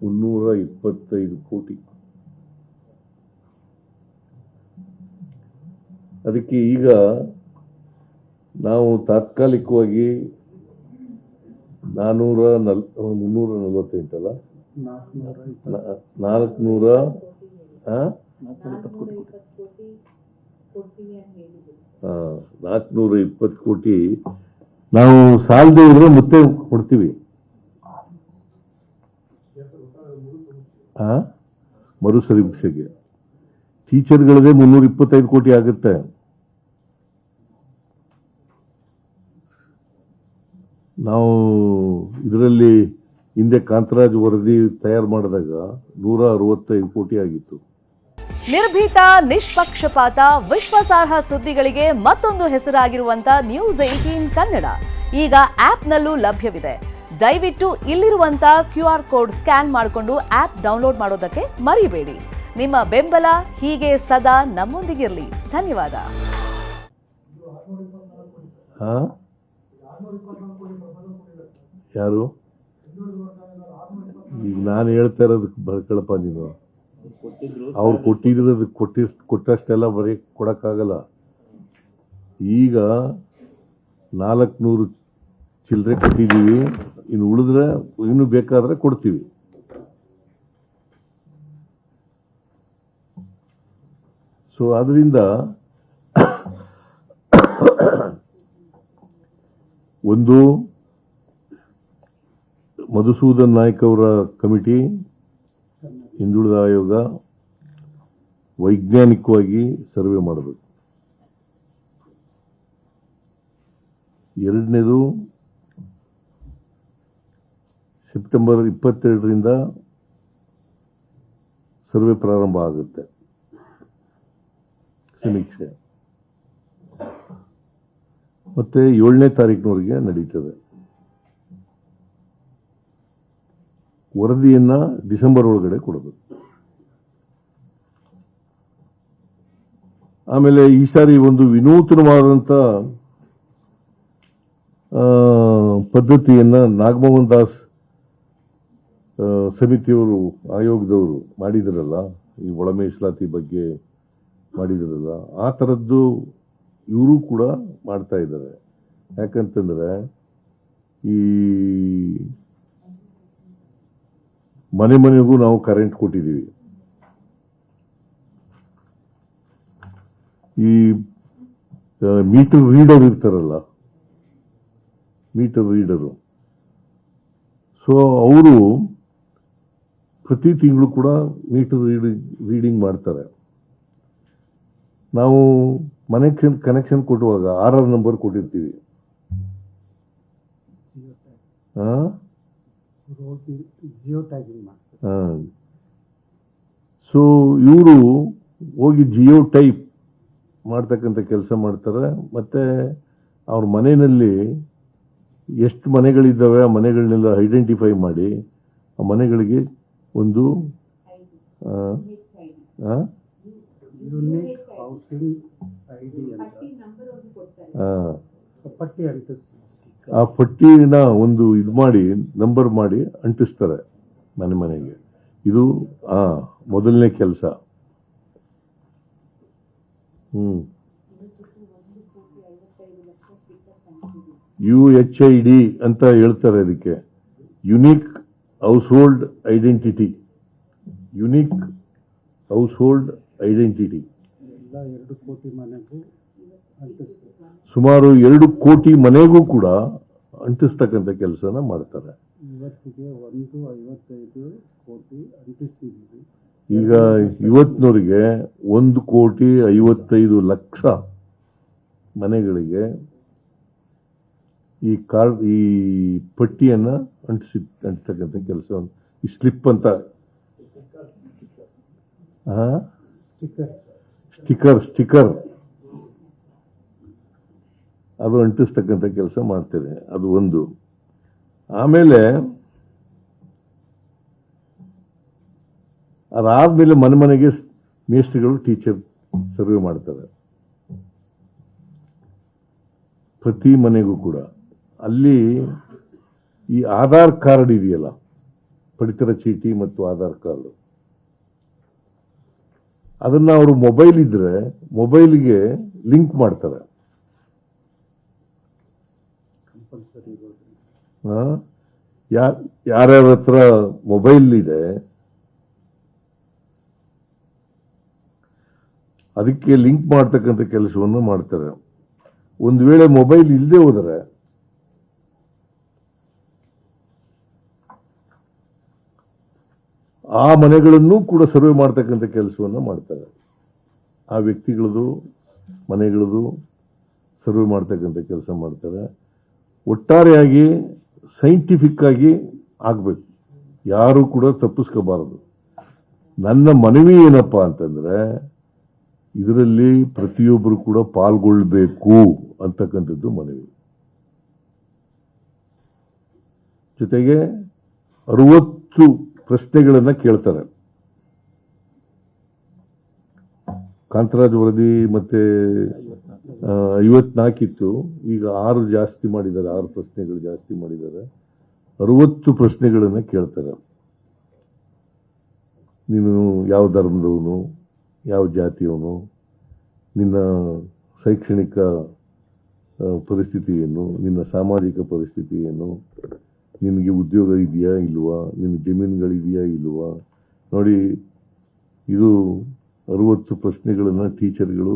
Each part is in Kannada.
325 ಕೋಟಿ. ಅದಕ್ಕೆ ಈಗ ನಾವು ತಾತ್ಕಾಲಿಕವಾಗಿ 348 ಅಲ್ಲ 420 ಕೋಟಿ ನಾವು ಸಾಲದೇ ಇದ್ರೆ ಮತ್ತೆ ಕೊಡ್ತೀವಿ. ಮರುಸಮೀಕ್ಷೆಗೆ ಟೀಚರ್ಗಳದೇ 325 ಕೋಟಿ ಆಗುತ್ತೆ. ನಾವು ಇದರಲ್ಲಿ ಹಿಂದೆ ಕಾಂತರಾಜ್ ವರದಿ ತಯಾರು ಮಾಡಿದಾಗ 165 ಕೋಟಿ ಆಗಿತ್ತು. ನಿರ್ಭೀತ, ನಿಷ್ಪಕ್ಷಪಾತ, ವಿಶ್ವಾಸಾರ್ಹ ಸುದ್ದಿಗಳಿಗೆ ಮತ್ತೊಂದು ಹೆಸರಾಗಿರುವಂತ ನ್ಯೂಸ್ 18 ಕನ್ನಡ ಈಗ ಆಪ್ನಲ್ಲೂ ಲಭ್ಯವಿದೆ. ದಯವಿಟ್ಟು ಇಲ್ಲಿರುವಂತ QR ಕೋಡ್ ಸ್ಕ್ಯಾನ್ ಮಾಡಿಕೊಂಡು ಆಪ್ ಡೌನ್ಲೋಡ್ ಮಾಡೋದಕ್ಕೆ ಮರಿಬೇಡಿ. ನಿಮ್ಮ ಬೆಂಬಲ ಹೀಗೆ ಸದಾ ನಮ್ಮೊಂದಿಗಿರಲಿ. ಧನ್ಯವಾದ. ಯಾರು ಈಗ ನಾನು ಹೇಳ್ತಾ ಇರೋದಕ್ಕೆ ಬರ್ಕಳಪ್ಪ ನೀನು. ಅವ್ರು ಕೊಟ್ಟಷ್ಟೆಲ್ಲ ಬರೀ ಕೊಡಕ್ಕಾಗಲ್ಲ. ಈಗ 400 ಚಿಲ್ಲರೆ ಕೊಟ್ಟಿದ್ದೀವಿ, ಇನ್ನು ಉಳಿದ್ರೆ ಇನ್ನು ಬೇಕಾದ್ರೆ ಕೊಡ್ತೀವಿ. ಸೊ ಅದರಿಂದ ಒಂದು ಮಧುಸೂದನ್ ನಾಯ್ಕ್ ಅವರ ಕಮಿಟಿ, ಹಿಂದುಳಿದ ಆಯೋಗ ವೈಜ್ಞಾನಿಕವಾಗಿ ಸರ್ವೆ ಮಾಡಬೇಕು. ಎರಡನೇದು ಸೆಪ್ಟೆಂಬರ್ 22ರಿಂದ ಸರ್ವೆ ಪ್ರಾರಂಭ ಆಗುತ್ತೆ, ಸಮೀಕ್ಷೆ. ಮತ್ತೆ 7ನೇ ತಾರೀಕಿನವರೆಗೆ ನಡೀತದೆ. ವರದಿಯನ್ನ ಡಿಸೆಂಬರ್ ಒಳಗಡೆ ಕೊಡಬೇಕು. ಆಮೇಲೆ ಈ ಸಾರಿ ಒಂದು ವಿನೂತನವಾದಂಥ ಪದ್ಧತಿಯನ್ನ ನಾಗಮೋಹನ್ ದಾಸ್ ಸಮಿತಿಯವರು, ಆಯೋಗದವರು ಮಾಡಿದ್ರಲ್ಲ, ಈ ಒಳ ಮೀಸಲಾತಿ ಬಗ್ಗೆ ಮಾಡಿದ್ರಲ್ಲ, ಆ ಥರದ್ದು ಇವರು ಕೂಡ ಮಾಡ್ತಾ ಇದ್ದಾರೆ. ಯಾಕಂತಂದ್ರೆ ಈ ಮನೆ ಮನೆಗೂ ನಾವು ಕರೆಂಟ್ ಕೊಟ್ಟಿದ್ದೀವಿ. ಈ ಮೀಟರ್ ರೀಡರ್ ಇರ್ತಾರಲ್ಲ, ಮೀಟರ್ ರೀಡರು, ಸೊ ಅವರು ಪ್ರತಿ ತಿಂಗಳು ಕೂಡ ಮೀಟರ್ ರೀಡಿಂಗ್ ಮಾಡ್ತಾರೆ. ನಾವು ಮನೆ ಕನೆಕ್ಷನ್ ಕೊಡುವಾಗ 6 ನಂಬರ್ ಕೊಟ್ಟಿರ್ತೀವಿ. ಸೊ ಇವರು ಹೋಗಿ ಜಿಯೋ ಟೈಪ್ ಮಾಡ್ತಕ್ಕಂಥ ಕೆಲಸ ಮಾಡ್ತಾರೆ. ಮತ್ತೆ ಅವ್ರ ಮನೆಯಲ್ಲಿ ಎಷ್ಟು ಮನೆಗಳಿದ್ದಾವೆ ಆ ಮನೆಗಳನ್ನೆಲ್ಲ ಐಡೆಂಟಿಫೈ ಮಾಡಿ ಆ ಮನೆಗಳಿಗೆ ಒಂದು ಆ ಪಟ್ಟಿನ ಒಂದು ಇದು ಮಾಡಿ ನಂಬರ್ ಮಾಡಿ ಅಂಟಿಸ್ತಾರೆ ಮನೆ ಮನೆಗೆ. ಇದು ಮೊದಲನೇ ಕೆಲಸ. UHID ಅಂತ ಹೇಳ್ತಾರೆ ಅದಕ್ಕೆ, unique house hold identity. Unique house hold identity ಸುಮಾರು 2 ಕೋಟಿ ಮನೆಗೂ ಕೂಡ ಅಂಟಿಸ್ತಕ್ಕಂಥ ಕೆಲಸನ ಮಾಡ್ತಾರೆ. ಈಗ ಇವತ್ತಿನವರಿಗೆ 1,55,00,000 ಮನೆಗಳಿಗೆ ಈ ಪಟ್ಟಿಯನ್ನ ಅಂಟಿಸ್ತಕ್ಕಂಥ ಕೆಲಸ, ಈ ಸ್ಲಿಪ್ ಅಂತ ಸ್ಟಿಕರ್ ಅದು ಅಂಟಿಸ್ತಕ್ಕಂಥ ಕೆಲಸ ಮಾಡ್ತೇವೆ. ಅದು ಒಂದು. ಆಮೇಲೆ ಅದಾದ್ಮೇಲೆ ಮನೆ ಮನೆಗೆ ಮೇಸ್ಟ್ರಿಗಳು ಟೀಚರ್ ಸರ್ವೆ ಮಾಡ್ತಾರೆ. ಪ್ರತಿ ಮನೆಗೂ ಕೂಡ ಅಲ್ಲಿ ಈ ಆಧಾರ್ ಕಾರ್ಡ್ ಇದೆಯಲ್ಲ, ಪಡಿತರ ಚೀಟಿ ಮತ್ತು ಆಧಾರ್ ಕಾರ್ಡ್. ಅದನ್ನ ಅವರು ಮೊಬೈಲ್ ಇದ್ರೆ ಮೊಬೈಲ್ಗೆ ಲಿಂಕ್ ಮಾಡ್ತಾರೆ. ಯಾರ್ಯಾರ ಹತ್ರ ಮೊಬೈಲ್ ಇದೆ ಅದಕ್ಕೆ ಲಿಂಕ್ ಮಾಡ್ತಕ್ಕಂಥ ಕೆಲಸವನ್ನು ಮಾಡ್ತಾರೆ. ಒಂದು ವೇಳೆ ಮೊಬೈಲ್ ಇಲ್ಲದೆ ಹೋದರೆ ಆ ಮನೆಗಳನ್ನು ಕೂಡ ಸರ್ವೆ ಮಾಡ್ತಕ್ಕಂಥ ಕೆಲಸವನ್ನು ಮಾಡ್ತಾರೆ. ಆ ವ್ಯಕ್ತಿಗಳದು ಮನೆಗಳದು ಸರ್ವೆ ಮಾಡ್ತಕ್ಕಂಥ ಕೆಲಸ ಮಾಡ್ತಾರೆ. ಒಟ್ಟಾರೆಯಾಗಿ ಸೈಂಟಿಫಿಕ್ ಆಗಿ ಆಗಬೇಕು, ಯಾರು ಕೂಡ ತಪ್ಪಿಸ್ಕೋಬಾರದು. ನನ್ನ ಮನವಿ ಏನಪ್ಪಾ ಅಂತಂದ್ರೆ ಇದರಲ್ಲಿ ಪ್ರತಿಯೊಬ್ಬರು ಕೂಡ ಪಾಲ್ಗೊಳ್ಬೇಕು ಅಂತಕ್ಕಂಥದ್ದು ಮನವಿ. ಜೊತೆಗೆ 60 ಪ್ರಶ್ನೆಗಳನ್ನ ಕೇಳ್ತಾರೆ. ಕಾಂತರಾಜ್ ವರದಿ ಮತ್ತೆ 54 ಇತ್ತು, ಈಗ 6 ಜಾಸ್ತಿ ಮಾಡಿದ್ದಾರೆ, 6 ಪ್ರಶ್ನೆಗಳು ಜಾಸ್ತಿ ಮಾಡಿದ್ದಾರೆ. 60 ಪ್ರಶ್ನೆಗಳನ್ನ ಕೇಳ್ತಾರೆ. ನೀನು ಯಾವ ಧರ್ಮದವನು, ಯಾವ ಜಾತಿಯವನು, ನಿನ್ನ ಶೈಕ್ಷಣಿಕ ಪರಿಸ್ಥಿತಿ ಏನು, ನಿನ್ನ ಸಾಮಾಜಿಕ ಪರಿಸ್ಥಿತಿ ಏನು, ನಿನಗೆ ಉದ್ಯೋಗ ಇದೆಯಾ ಇಲ್ವಾ, ನಿನ್ನ ಜಮೀನುಗಳಿದೆಯಾ ಇಲ್ವಾ. ನೋಡಿ, ಇದು 60 ಪ್ರಶ್ನೆಗಳನ್ನ ಟೀಚರ್ಗಳು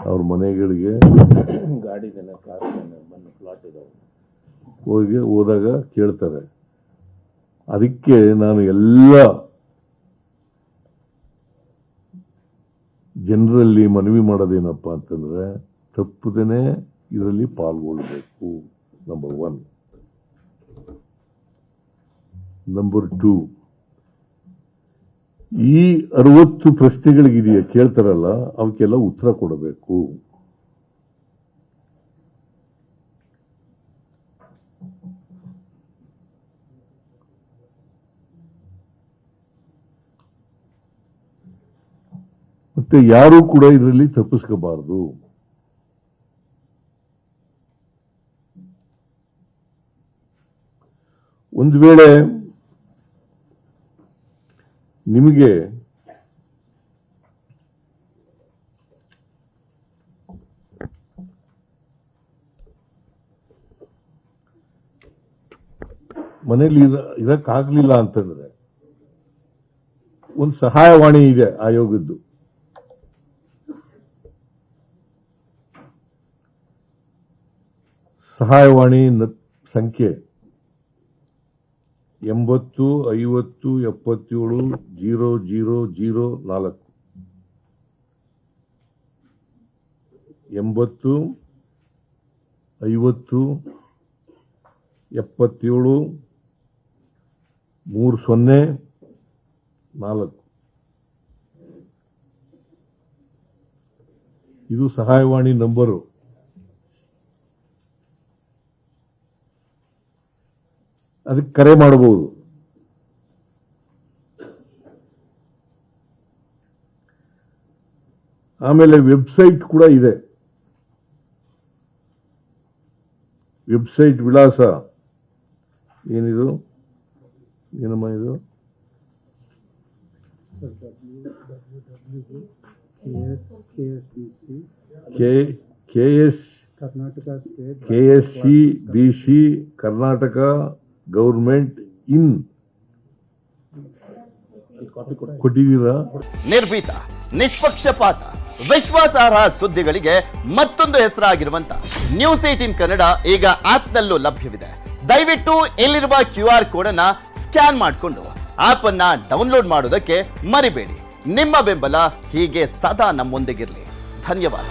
ಅವ್ರ ಮನೆಗಳಿಗೆ ಹೋದಾಗ ಕೇಳ್ತಾರೆ. ಅದಕ್ಕೆ ನಾನು ಎಲ್ಲ ಜನರಲ್ಲಿ ಮನವಿ ಮಾಡೋದೇನಪ್ಪ ಅಂತಂದ್ರೆ ತಪ್ಪದೇನೆ ಇದರಲ್ಲಿ ಪಾಲ್ಗೊಳ್ಬೇಕು. ನಂಬರ್ 1. ನಂಬರ್ 2, ಈ 60 ಪ್ರಶ್ನೆಗಳಿಗಿದೆಯಾ ಕೇಳ್ತಾರಲ್ಲ ಅವಕ್ಕೆಲ್ಲ ಉತ್ತರ ಕೊಡಬೇಕು. ಮತ್ತೆ ಯಾರು ಕೂಡ ಇದರಲ್ಲಿ ತಪ್ಪಿಸ್ಕೋಬಾರದು. ಒಂದು ವೇಳೆ ನಿಮಗೆ ಮನೇಲಿ ಇರಕ್ಕಾಗ್ಲಿಲ್ಲ ಅಂತಂದ್ರೆ ಒಂದು ಸಹಾಯವಾಣಿ ಇದೆ ಆಯೋಗದ್ದು. ಸಹಾಯವಾಣಿ ಸಂಖ್ಯೆ 80 50 77 0004. 80 50 77 304. ಇದು ಸಹಾಯವಾಣಿ ನಂಬರು. ಅದಕ್ಕೆ ಕರೆ ಮಾಡಬಹುದು. ಆಮೇಲೆ ವೆಬ್ಸೈಟ್ ಕೂಡ ಇದೆ. ವೆಬ್ಸೈಟ್ ವಿಳಾಸ ಏನಿದು, ಏನಮ್ಮ ಇದು? KSCBC ಕರ್ನಾಟಕ ಗೌರ್ಮೆಂಟ್ ಇನ್ ಕೊಟ್ಟಿದ್ದೀರಾ? ನಿರ್ಭೀತ, ನಿಷ್ಪಕ್ಷಪಾತ, ವಿಶ್ವಾಸಾರ್ಹ ಸುದ್ದಿಗಳಿಗೆ ಮತ್ತೊಂದು ಹೆಸರಾಗಿರುವಂತ ನ್ಯೂಸ್ 18 ಕನ್ನಡ ಈಗ ಆಪ್ನಲ್ಲೂ ಲಭ್ಯವಿದೆ. ದಯವಿಟ್ಟು ಇಲ್ಲಿರುವ QR ಕೋಡ್ ಅನ್ನ ಸ್ಕ್ಯಾನ್ ಮಾಡಿಕೊಂಡು ಆಪ್ ಅನ್ನ ಡೌನ್ಲೋಡ್ ಮಾಡೋದಕ್ಕೆ ಮರಿಬೇಡಿ. ನಿಮ್ಮ ಬೆಂಬಲ ಹೀಗೆ ಸದಾ ನಮ್ಮೊಂದಿಗಿರಲಿ. ಧನ್ಯವಾದ.